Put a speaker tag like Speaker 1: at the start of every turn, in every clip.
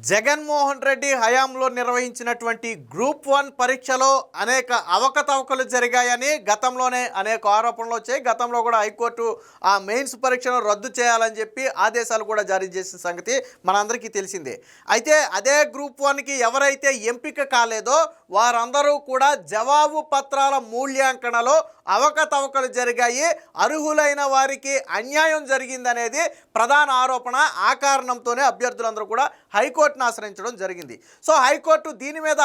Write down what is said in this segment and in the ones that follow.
Speaker 1: జగన్మోహన్ రెడ్డి హయాంలో నిర్వహించినటువంటి గ్రూప్ 1 పరీక్షలో అనేక అవకతవకలు జరిగాయని గతంలోనే అనేక ఆరోపణలు వచ్చాయి. గతంలో కూడా హైకోర్టు ఆ మెయిన్స్ పరీక్షను రద్దు చేయాలని చెప్పి ఆదేశాలు కూడా జారీ చేసిన సంగతి మనందరికీ తెలిసిందే. అయితే అదే గ్రూప్ 1కి ఎవరైతే ఎంపిక కాలేదో వారందరూ కూడా జవాబు పత్రాల మూల్యాంకనలో అవకతవకలు జరిగాయి, అర్హులైన వారికి అన్యాయం జరిగిందనేది ప్రధాన ఆరోపణ. ఆ కారణంతోనే అభ్యర్థులందరూ కూడా హైకోర్టును ఆశ్రయించడం జరిగింది. సో హైకోర్టు దీని మీద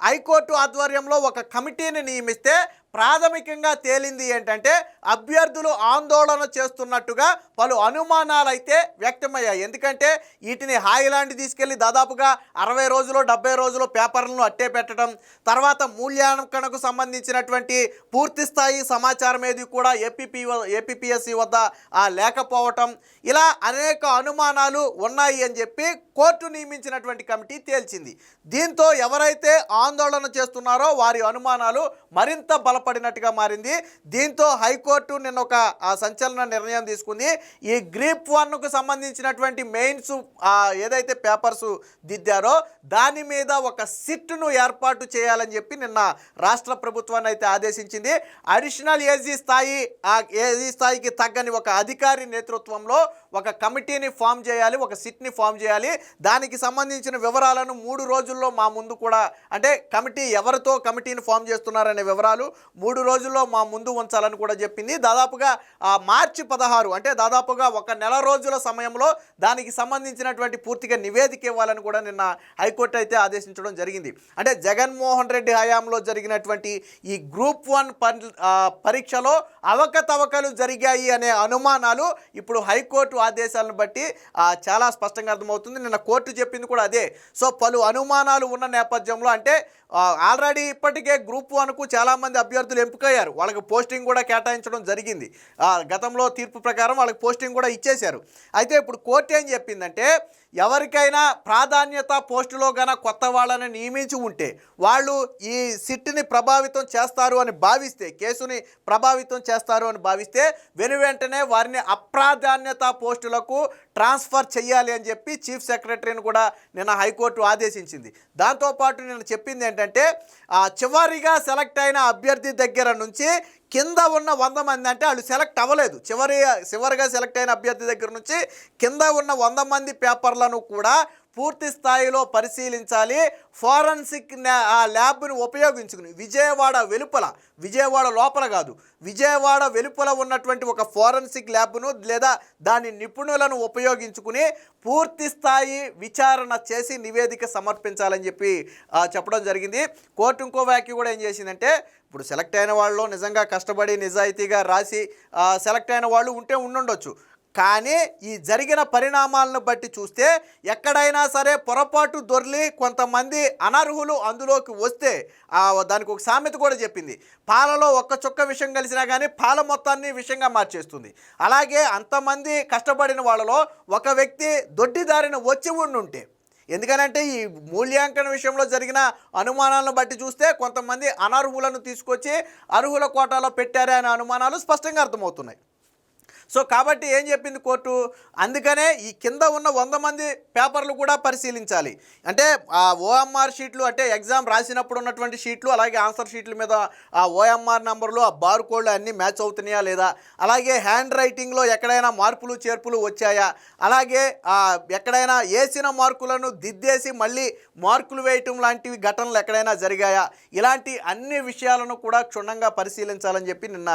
Speaker 1: హైకోర్టు ఆధ్వర్యంలో ఒక కమిటీని నియమిస్తే ప్రాథమికంగా తేలింది ఏంటంటే అభ్యర్థులు ఆందోళన చేస్తున్నట్టుగా పలు అనుమానాలు అయితే వ్యక్తమయ్యాయి. ఎందుకంటే వీటిని హాయిలాండ్ తీసుకెళ్లి దాదాపుగా 60 రోజులు 70 రోజులు పేపర్లను అట్టే పెట్టడం, తర్వాత మూల్యాంకనకు సంబంధించినటువంటి పూర్తి స్థాయి సమాచారం ఏది కూడా ఏపీపీఎస్సీ వద్ద లేకపోవటం, ఇలా అనేక అనుమానాలు ఉన్నాయి అని చెప్పి కోర్టు నియమించినటువంటి కమిటీ తేల్చింది. దీంతో ఎవరైతే ఆందోళన చేస్తున్నారో వారి అనుమానాలు మరింత బలపడినట్టుగా మారింది. దీంతో హైకోర్టు నిన్న ఒక సంచలన నిర్ణయం తీసుకుంది. ఈ గ్రూప్ 1కు సంబంధించినటువంటి మెయిన్స్ ఏదైతే పేపర్స్ దిద్దారో దాని మీద ఒక సిట్ను ఏర్పాటు చేయాలని చెప్పి నిన్న రాష్ట్ర ప్రభుత్వాన్ని అయితే ఆదేశించింది. అడిషనల్ ఏజీ స్థాయికి తగ్గని ఒక అధికారి నేతృత్వంలో ఒక కమిటీని ఫామ్ చేయాలి, ఒక సిట్ని ఫామ్ చేయాలి. దానికి సంబంధించిన వివరాలను 3 రోజుల్లో మా ముందు కూడా, అంటే కమిటీ ఎవరితో కమిటీని ఫామ్ చేస్తున్నారనే వివరాలు 3 రోజుల్లో మా ముందు ఉంచాలని కూడా చెప్పింది. దాదాపుగా మార్చి 16 అంటే దాదాపుగా 1 నెల రోజుల సమయంలో దానికి సంబంధించినటువంటి పూర్తిగా నివేదిక ఇవ్వాలని కూడా నిన్న హైకోర్టు అయితే ఆదేశించడం జరిగింది. అంటే జగన్మోహన్ రెడ్డి హయాంలో జరిగినటువంటి ఈ గ్రూప్ 1 పరీక్షలో అవకతవకలు జరిగాయి అనే అనుమానాలు ఇప్పుడు హైకోర్టు ఆదేశాలను బట్టి చాలా స్పష్టంగా అర్థమవుతుంది. నిన్న కోర్టు చెప్పింది కూడా అదే. సో పలు అనుమానాలు ఉన్న నేపథ్యంలో, అంటే ఆల్రెడీ ఇప్పటికే గ్రూప్ 1కు చాలామంది అభ్యర్థులు ఎంపికయ్యారు, వాళ్ళకి పోస్టింగ్ కూడా కేటాయించడం జరిగింది. గతంలో తీర్పు ప్రకారం వాళ్ళకి పోస్టింగ్ కూడా ఇచ్చేశారు. అయితే ఇప్పుడు కోర్టు ఏం చెప్పిందంటే ఎవరికైనా ప్రాధాన్యత పోస్టులో గన కొత్త వాళ్ళని నియమించి ఉంటే వాళ్ళు ఈ సిట్ని ప్రభావితం చేస్తారు అని భావిస్తే, కేసుని ప్రభావితం చేస్తారు అని భావిస్తే వెనువెంటనే వారిని అప్రాధాన్యత పోస్టులకు ట్రాన్స్ఫర్ చేయాలి అని చెప్పి చీఫ్ సెక్రటరీని కూడా నిన్న హైకోర్టు ఆదేశించింది. దాంతోపాటు నేను చెప్పింది ఏంటంటే చివరిగా సెలెక్ట్ అయిన అభ్యర్థి దగ్గర నుంచి కింద ఉన్న 100 మంది, అంటే వాళ్ళు సెలెక్ట్ అవ్వలేదు, చివరిగా సెలెక్ట్ అయిన అభ్యర్థి దగ్గర నుంచి కింద ఉన్న 100 మంది పేపర్లను కూడా పూర్తి స్థాయిలో పరిశీలించాలి. ఫోరెన్సిక్ ల్యాబ్ను ఉపయోగించుకుని విజయవాడ లోపల కాదు, విజయవాడ వెలుపల ఉన్నటువంటి ఒక ఫోరెన్సిక్ ల్యాబ్ను లేదా దాని నిపుణులను ఉపయోగించుకుని పూర్తి స్థాయి విచారణ చేసి నివేదిక సమర్పించాలని చెప్పి చెప్పడం జరిగింది. కోర్టు ఇంకో వ్యాఖ్య కూడా ఏం చేసిందంటే ఇప్పుడు సెలెక్ట్ అయిన వాళ్ళు నిజంగా కష్టపడి నిజాయితీగా రాసి సెలెక్ట్ అయిన వాళ్ళు ఉండుండొచ్చు, కానీ ఈ జరిగిన పరిణామాలను బట్టి చూస్తే ఎక్కడైనా సరే పొరపాటు దొర్లి కొంతమంది అనర్హులు అందులోకి వస్తే దానికి ఒక సామెత కూడా చెప్పింది, పాలలో ఒక్క చుక్క విషం కలిసినా కానీ పాల మొత్తాన్ని విషంగా మార్చేస్తుంది. అలాగే అంతమంది కష్టపడిన వాళ్ళలో ఒక వ్యక్తి దొడ్డిదారిన వచ్చి ఉండుంటే, ఎందుకనంటే ఈ మూల్యాంకన విషయంలో జరిగిన అనుమానాలను బట్టి చూస్తే కొంతమంది అనర్హులను తీసుకొచ్చి అర్హుల కోటాలో పెట్టారే అనే అనుమానాలు స్పష్టంగా అర్థమవుతున్నాయి. సో కాబట్టి ఏం చెప్పింది కోర్టు, అందుకనే ఈ కింద ఉన్న 100 మంది పేపర్లు కూడా పరిశీలించాలి. అంటే ఓఎంఆర్ షీట్లు, అంటే ఎగ్జామ్ రాసినప్పుడు ఉన్నటువంటి షీట్లు, అలాగే ఆన్సర్ షీట్ల మీద ఓఎంఆర్ నెంబర్లు, బార్ కోడ్లు అన్నీ మ్యాచ్ అవుతున్నాయా లేదా, అలాగే హ్యాండ్ రైటింగ్లో ఎక్కడైనా మార్పులు చేర్పులు వచ్చాయా, అలాగే ఎక్కడైనా వేసిన మార్కులను దిద్దేసి మళ్ళీ మార్కులు వేయటం లాంటివి ఘటనలు ఎక్కడైనా జరిగాయా, ఇలాంటి అన్ని విషయాలను కూడా క్షుణ్ణంగా పరిశీలించాలని చెప్పి నిన్న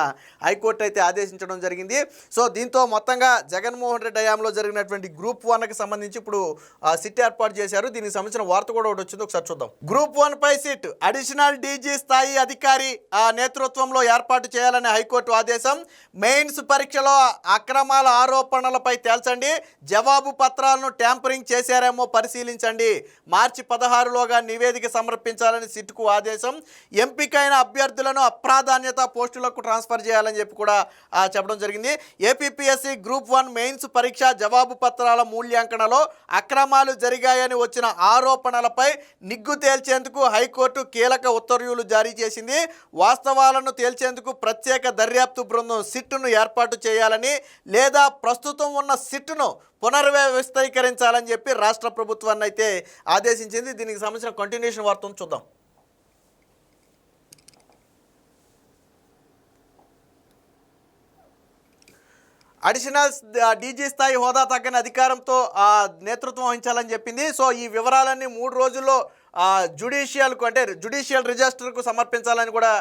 Speaker 1: హైకోర్టు అయితే ఆదేశించడం జరిగింది. సో దీంతో మొత్తంగా జగన్మోహన్ రెడ్డి హయాంలో జరిగినటువంటి గ్రూప్ 1కి సంబంధించి ఇప్పుడు సిట్ ఏర్పాటు చేశారు. దీనికి సంబంధించిన వార్త కూడా ఒకటి వచ్చింది, ఒకసారి చూద్దాం. గ్రూప్ 1 పై సిట్ అడిషనల్ డీజీ స్థాయి అధికారి నేతృత్వంలో ఏర్పాటు చేయాలని హైకోర్టు ఆదేశం. మెయిన్స్ పరీక్షలో అక్రమాల ఆరోపణలపై తేల్చండి, జవాబు పత్రాలను ట్యాంపరింగ్ చేశారేమో పరిశీలించండి, మార్చి 16లోగా నివేదిక సమర్పించాలని సిట్కు ఆదేశం. ఎంపికైన అభ్యర్థులను అప్రాధాన్యత పోస్టులకు ట్రాన్స్ఫర్ చేయాలని చెప్పి కూడా చెప్పడం జరిగింది. ఏపీపీఎస్సీ గ్రూప్ 1 మెయిన్స్ పరీక్ష జవాబు పత్రాల మూల్యాంకనలో అక్రమాలు జరిగాయని వచ్చిన ఆరోపణలపై నిగ్గు తేల్చేందుకు హైకోర్టు కీలక ఉత్తర్వులు జారీ చేసింది. వాస్తవాలను తేల్చేందుకు ప్రత్యేక దర్యాప్తు బృందం సిట్టును ఏర్పాటు చేయాలని లేదా ప్రస్తుతం ఉన్న సిట్టును పునర్వ్యవస్థీకరించాలని చెప్పి రాష్ట్ర ప్రభుత్వాన్ని అయితే ఆదేశించింది. దీనికి సంబంధించిన కంటిన్యూషన్ వార్తను చూద్దాం. అడిషనల్ డీజీ స్థాయి హోదా తగ్గని అధికారంతో నేతృత్వం వహించాలని చెప్పింది. సో ఈ వివరాలన్నీ 3 రోజుల్లో జ్యుడిషియల్కు అంటే జ్యుడిషియల్ రిజిస్టర్కు సమర్పించాలని కూడా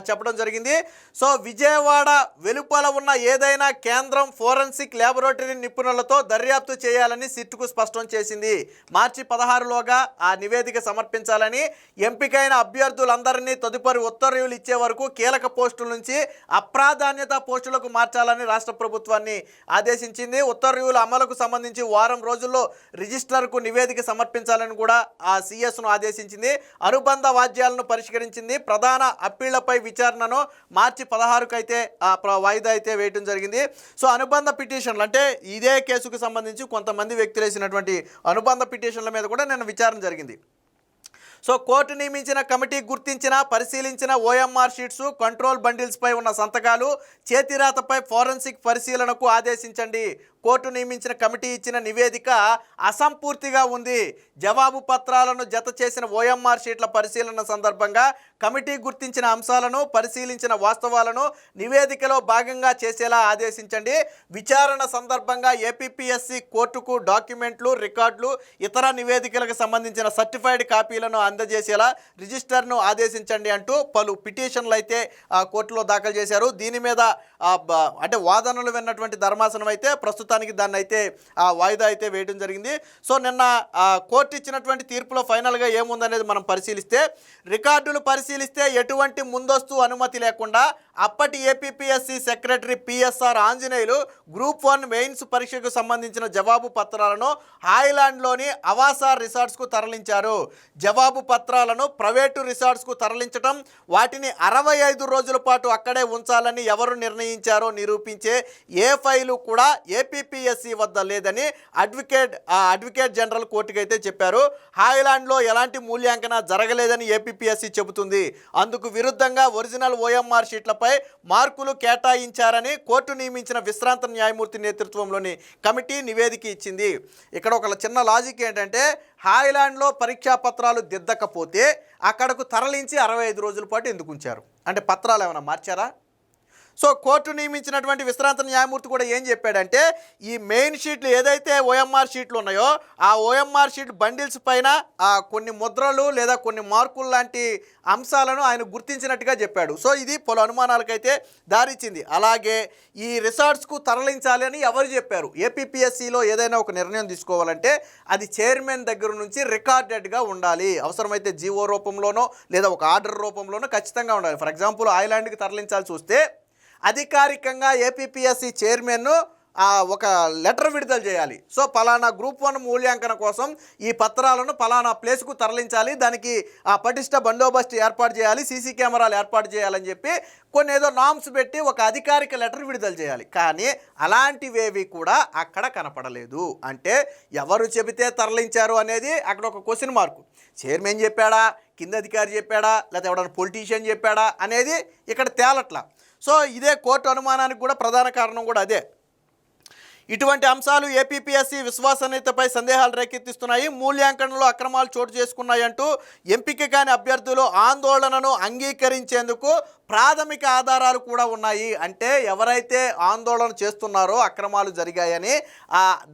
Speaker 1: చెప్పడం జరిగింది. సో విజయవాడ వెలుపల ఉన్న ఏదైనా కేంద్రం ఫోరెన్సిక్ ల్యాబొరేటరీ నిపుణులతో దర్యాప్తు చేయాలని సిట్టుకు స్పష్టం చేసింది. మార్చి 16లోగా ఆ నివేదిక సమర్పించాలని, ఎంపికైన అభ్యర్థులందరినీ తదుపరి ఉత్తర్వులు ఇచ్చే వరకు కీలక పోస్టుల నుంచి అప్రాధాన్యత పోస్టులకు మార్చాలని రాష్ట్ర ప్రభుత్వాన్ని ఆదేశించింది. ఉత్తర్వుల అమలుకు సంబంధించి వారం రోజుల్లో రిజిస్ట్రార్కు నివేదిక సమర్పించాలని కూడా ఆ సిఎస్ను ఆదేశించింది. అనుబంధ వాద్యాలను పరిష్కరించింది. ప్రధాన అప్పీళ్లపై విచారణను మార్చి 16కు అయితే వాయిదా అయితే వేయడం జరిగింది. సో అనుబంధ పిటిషన్లు అంటే ఇదే కేసుకు సంబంధించి కొంతమంది వ్యక్తులు వేసినటువంటి అనుబంధ పిటిషన్ల మీద కూడా నిన్న విచారణ జరిగింది. సో కోర్టు నియమించిన కమిటీ గుర్తించిన పరిశీలించిన ఓఎంఆర్ షీట్స్, కంట్రోల్ బండిల్స్పై ఉన్న సంతకాలు, చేతిరాతపై ఫోరెన్సిక్ పరిశీలనకు ఆదేశించండి. కోర్టు నియమించిన కమిటీ ఇచ్చిన నివేదిక అసంపూర్తిగా ఉంది. జవాబు పత్రాలను జత చేసిన ఓఎంఆర్ షీట్ల పరిశీలన సందర్భంగా కమిటీ గుర్తించిన అంశాలను, పరిశీలించిన వాస్తవాలను నివేదికలో భాగంగా చేసేలా ఆదేశించండి. విచారణ సందర్భంగా ఏపీపీఎస్సీ కోర్టుకు డాక్యుమెంట్లు, రికార్డులు, ఇతర నివేదికలకు సంబంధించిన సర్టిఫైడ్ కాపీలను అందజేసేలా రిజిస్టర్ను ఆదేశించండి అంటూ పలు పిటిషన్లు అయితే కోర్టులో దాఖలు చేశారు. దీని మీద అంటే వాదనలు విన్నటువంటి ధర్మాసనం అయితే ప్రస్తుతానికి దాన్ని అయితే వాయిదా అయితే వేయడం జరిగింది. సో నిన్న కోర్టు ఇచ్చినటువంటి తీర్పులో ఫైనల్గా ఏముందనేది మనం పరిశీలిస్తే, రికార్డులు పరిశీలిస్తే ఎటువంటి ముందస్తు అనుమతి లేకుండా అప్పటి APPSC secretary PSR Anjaneyulu group 1 mains పరీక్షకు సంబంధించిన జవాబు పత్రాలను హాయ్లాండ్లోని అవాసా రిసార్ట్స్కు తరలించారు. జవాబు పత్రాలను ప్రైవేటు రిసార్ట్స్కు తరలించడం, వాటిని 65 రోజుల పాటు అక్కడే ఉంచాలని ఎవరు నిర్ణయించారో నిరూపించే ఏ ఫైలు కూడా ఏపీపీఎస్సీ వద్ద లేదని అడ్వకేట్ జనరల్ కోర్టుకు అయితే చెప్పారు. హాయ్లాండ్లో ఎలాంటి మూల్యాంకన జరగలేదని ఏపీపీఎస్సీ చెబుతుంది. అందుకు విరుద్ధంగా ఒరిజినల్ ఓఎంఆర్ షీట్లపై మార్కులు కేటాయించారని కోర్టు నియమించిన విశ్రాంత న్యాయమూర్తి నేతృత్వంలోని కమిటీ నివేదిక ఇచ్చింది. ఇక్కడ ఒక చిన్న లాజిక్ ఏంటంటే, హాయ్లాండ్లో పరీక్షా పత్రాలు దిద్దకపోతే అక్కడకు తరలించి 65 రోజుల పాటు ఎందుకు ఉంచారు? అంటే పత్రాలు ఏమైనా మార్చారా? సో కోర్టు నియమించినటువంటి విశ్రాంత న్యాయమూర్తి కూడా ఏం చెప్పాడంటే, ఈ మెయిన్ షీట్లు ఏదైతే ఓఎంఆర్ షీట్లు ఉన్నాయో ఆ ఓఎంఆర్ షీట్ బండిల్స్ పైన కొన్ని ముద్రలు లేదా కొన్ని మార్కులు లాంటి అంశాలను ఆయన గుర్తించినట్టుగా చెప్పాడు. సో ఇది పలు అనుమానాలకైతే దారిచ్చింది. అలాగే ఈ రిసార్ట్స్కు తరలించాలి అని ఎవరు చెప్పారు? ఏపీపీఎస్సీలో ఏదైనా ఒక నిర్ణయం తీసుకోవాలంటే అది చైర్మన్ దగ్గర నుంచి రికార్డెడ్గా ఉండాలి. అవసరమైతే జీవో రూపంలోనో లేదా ఒక ఆర్డర్ రూపంలోనో ఖచ్చితంగా ఉండాలి. ఫర్ ఎగ్జాంపుల్ ఐలాండ్కి తరలించాల్సి వస్తే అధికారికంగా ఏపీపీఎస్సీ చైర్మన్ ఒక లెటర్ విడుదల చేయాలి. సో పలానా గ్రూప్ 1 మూల్యాంకన కోసం ఈ పత్రాలను పలానా ప్లేస్కు తరలించాలి, దానికి పటిష్ట బందోబస్తు ఏర్పాటు చేయాలి, సీసీ కెమెరాలు ఏర్పాటు చేయాలని చెప్పి కొన్ని ఏదో నామ్స్ పెట్టి ఒక అధికారిక లెటర్ విడుదల చేయాలి. కానీ అలాంటివేవి కూడా అక్కడ కనపడలేదు. అంటే ఎవరు చెబితే తరలించారు అనేది అక్కడ ఒక క్వశ్చన్ మార్కు. చైర్మన్ చెప్పాడా, కింద అధికారి చెప్పాడా, లేకపోతే ఎవడన్నా పొలిటీషియన్ చెప్పాడా అనేది ఇక్కడ తేలట్లా. సో ఇదే కోర్టు అనుమానానికి కూడా ప్రధాన కారణం కూడా అదే. ఇటువంటి అంశాలు ఏపీపీఎస్సీ విశ్వసనీయతపై సందేహాలు రేకెత్తిస్తున్నాయి. మూల్యాంకనంలో అక్రమాలు చోటు చేసుకున్నాయంటూ ఎంపిక కాని అభ్యర్థులు ఆందోళనను అంగీకరించేందుకు ప్రాథమిక ఆధారాలు కూడా ఉన్నాయి. అంటే ఎవరైతే ఆందోళన చేస్తున్నారో అక్రమాలు జరిగాయని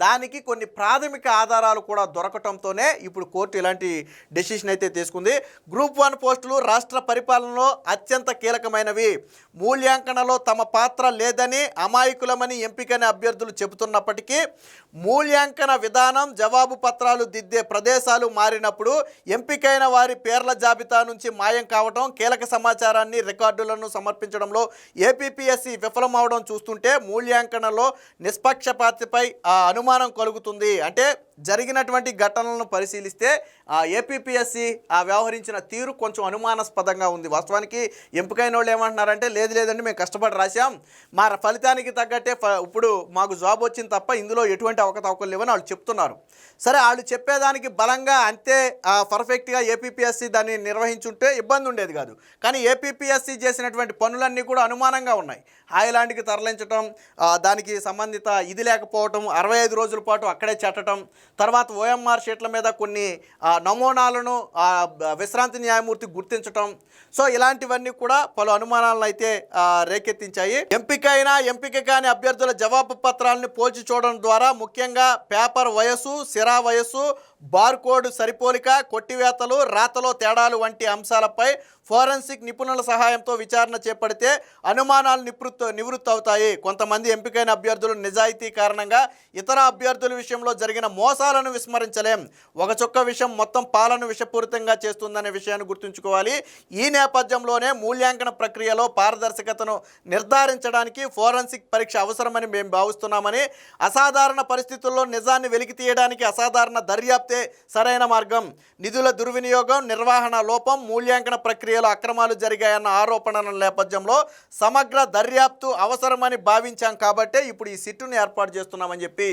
Speaker 1: దానికి కొన్ని ప్రాథమిక ఆధారాలు కూడా దొరకటంతోనే ఇప్పుడు కోర్టు ఇలాంటి డెసిషన్ అయితే తీసుకుంది. గ్రూప్ 1 పోస్టులు రాష్ట్ర పరిపాలనలో అత్యంత కీలకమైనవి. మూల్యాంకనలో తమ పాత్ర లేదని అమాయకులమని ఎంపికైన అభ్యర్థులు చెబుతున్నారు. చెబుతున్నప్పటికీ మూల్యాంకన విధానం, జవాబు పత్రాలు దిద్దే ప్రదేశాలు మారినప్పుడు ఎంపికైన వారి పేర్ల జాబితా నుంచి మాయం కావడం, కీలక సమాచారాన్ని రికార్డులను సమర్పించడంలో ఏపీపీఎస్సీ విఫలమవడం చూస్తుంటే మూల్యాంకనలో నిష్పక్షపాతిపై అనుమానం కలుగుతుంది. అంటే జరిగినటువంటి ఘటనలను పరిశీలిస్తే ఏపీపీఎస్సీ వ్యవహరించిన తీరు కొంచెం అనుమానాస్పదంగా ఉంది. వాస్తవానికి ఎంపికైన వాళ్ళు ఏమంటున్నారంటే లేదండి మేము కష్టపడి రాశాం, మా ఫలితానికి తగ్గట్టే ఇప్పుడు మాకు జాబ్ వచ్చింది తప్ప ఇందులో ఎటువంటి అవకతవకలు లేవని వాళ్ళు చెప్తున్నారు. సరే, వాళ్ళు చెప్పేదానికి బలంగా అంతే పర్ఫెక్ట్గా ఏపీపీఎస్సీ దాన్ని నిర్వహించుంటే ఇబ్బంది ఉండేది కాదు. కానీ ఏపీపీఎస్సీ చేసినటువంటి పనులన్నీ కూడా అనుమానంగా ఉన్నాయి. హాయిలాండ్కి తరలించడం, దానికి సంబంధిత ఇది లేకపోవటం, 65 రోజుల పాటు అక్కడే చెట్టడం, తర్వాత ఓఎంఆర్ షీట్ల మీద కొన్ని నమూనాలను విశ్రాంతి న్యాయమూర్తి గుర్తించటం. సో ఇలాంటివన్నీ కూడా పలు అనుమానాలను అయితే రేకెత్తించాయి. ఎంపిక కాని అభ్యర్థుల జవాబు పత్రాలను పోల్చి చూడడం ద్వారా ముఖ్యంగా పేపర్ వయస్సు, సిరా వయస్సు, బార్కోడ్ సరిపోలిక, కొట్టివేతలు, రాతలో తేడాలు వంటి అంశాలపై ఫోరెన్సిక్ నిపుణుల సహాయంతో విచారణ చేపడితే అనుమానాలు నివృత్తి అవుతాయి. కొంతమంది ఎంపికైన అభ్యర్థులు నిజాయితీ కారణంగా ఇతర అభ్యర్థుల విషయంలో జరిగిన మోసాలను విస్మరించలేం. ఒక చుక్క విషయం మొత్తం పాలను విషపూరితంగా చేస్తుందనే విషయాన్ని గుర్తుంచుకోవాలి. ఈ నేపథ్యంలోనే మూల్యాంకన ప్రక్రియలో పారదర్శకతను నిర్ధారించడానికి ఫోరెన్సిక్ పరీక్ష అవసరమని మేము భావిస్తున్నామని, అసాధారణ పరిస్థితుల్లో నిజాన్ని వెలికి తీయడానికి అసాధారణ దర్యాప్తే సరైన మార్గం, నిధుల దుర్వినియోగం, నిర్వహణ లోపం, మూల్యాంకన ప్రక్రియలో అక్రమాలు జరిగాయన్న ఆరోపణల నేపథ్యంలో సమగ్ర దర్యాప్తు అవసరమని భావించాం కాబట్టే ఇప్పుడు ఈ సిట్టును ఏర్పాటు చేస్తున్నామని చెప్పి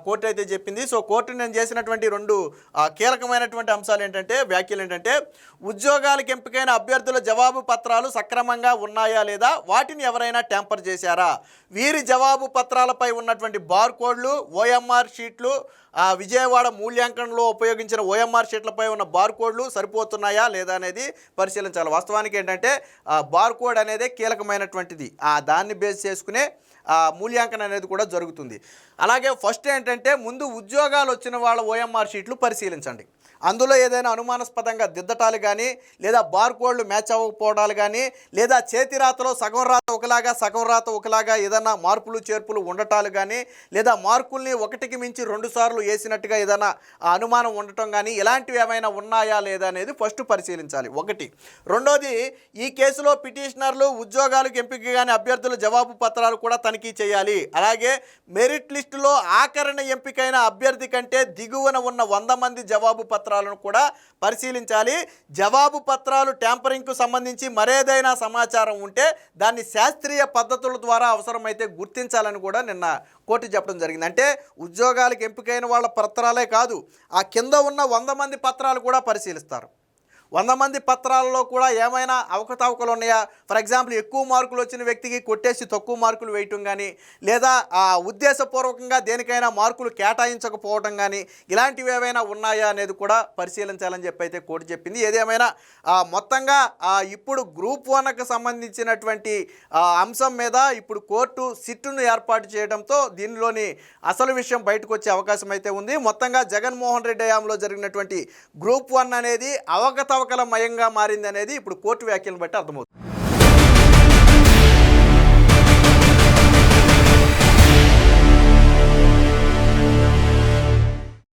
Speaker 1: కోర్టు అయితే చెప్పింది. సో కోర్టు నేను చేసినటువంటి 2 కీలకమైనటువంటి అంశాలు ఏంటంటే, వ్యాఖ్యలు ఏంటంటే, ఉద్యోగాలకు ఎంపికైన అభ్యర్థుల జవాబు పత్రాలు సక్రమంగా ఉన్నాయా లేదా, వాటిని ఎవరైనా ట్యాంపర్ చేశారా, వీరి జవాబు పత్రాలపై ఉన్నటువంటి బార్కోడ్లు, ఓఎంఆర్ షీట్లు, విజయవాడ మూల్యాంకనంలో ఉపయోగించిన ఓఎంఆర్ షీట్లపై ఉన్న బార్కోడ్లు సరిపోతున్నాయా లేదా అనేది పరిశీలించాలి. వాస్తవానికి ఏంటంటే బార్కోడ్ అనేది కీలకమైనటువంటిది, దాన్ని బేస్ చేసుకునే మూల్యాంకనం అనేది కూడా జరుగుతుంది. అలాగే ఫస్ట్ ఏంటంటే ముందు ఉద్యోగాలు వచ్చిన వాళ్ళ ఓఎంఆర్ షీట్లు పరిశీలించండి. అందులో ఏదైనా అనుమానాస్పదంగా దిద్దటాలు కానీ, లేదా బార్కోడ్లు మ్యాచ్ అవ్వకపోవడాలు కానీ, లేదా చేతి రాతలో సగం రాత ఒకలాగా సగం రాత ఒకలాగా ఏదైనా మార్పులు చేర్పులు ఉండటాలు కానీ, లేదా మార్కుల్ని 1కి మించి 2 సార్లు వేసినట్టుగా ఏదైనా అనుమానం ఉండటం కానీ, ఇలాంటివి ఏమైనా ఉన్నాయా లేదా అనేది ఫస్ట్ పరిశీలించాలి. ఒకటి. రెండోది, ఈ కేసులో పిటిషనర్లు ఉద్యోగాలకు ఎంపిక కాని అభ్యర్థుల జవాబు పత్రాలు కూడా తనిఖీ చేయాలి. అలాగే మెరిట్ లిస్టులో ఆఖరణ ఎంపికైన అభ్యర్థి కంటే దిగువన ఉన్న 100 మంది జవాబు పత్రాలను కూడా పరిశీలించాలి. జవాబు పత్రాలు ట్యాంపరింగ్కు సంబంధించి మరేదైనా సమాచారం ఉంటే దాన్ని శాస్త్రీయ పద్ధతుల ద్వారా అవసరమైతే గుర్తించాలని కూడా నిన్న కోర్టు చెప్పడం జరిగింది. అంటే ఉద్యోగాలకు ఎంపికైన వాళ్ళ పత్రాలే కాదు, ఆ కింద ఉన్న 100 మంది పత్రాలు కూడా పరిశీలిస్తారు. 100 మంది పత్రాలలో కూడా ఏమైనా అవకతవకలు ఉన్నాయా, ఫర్ ఎగ్జాంపుల్ ఎక్కువ మార్కులు వచ్చిన వ్యక్తికి కొట్టేసి తక్కువ మార్కులు వేయటం కానీ, లేదా ఉద్దేశపూర్వకంగా దేనికైనా మార్కులు కేటాయించకపోవటం కానీ, ఇలాంటివి ఏమైనా ఉన్నాయా అనేది కూడా పరిశీలించాలని చెప్పి అయితే కోర్టు చెప్పింది. ఏదేమైనా మొత్తంగా ఇప్పుడు గ్రూప్ 1కు సంబంధించినటువంటి అంశం మీద ఇప్పుడు కోర్టు సిట్టును ఏర్పాటు చేయడంతో దీనిలోని అసలు విషయం బయటకు వచ్చే అవకాశం అయితే ఉంది. మొత్తంగా జగన్మోహన్ రెడ్డి హయాంలో జరిగినటువంటి గ్రూప్ 1 అనేది అవకతవకల మయంగా మారింది అనేది ఇప్పుడు కోర్టు వ్యాఖ్యలను బట్టి అర్థమవుతుంది.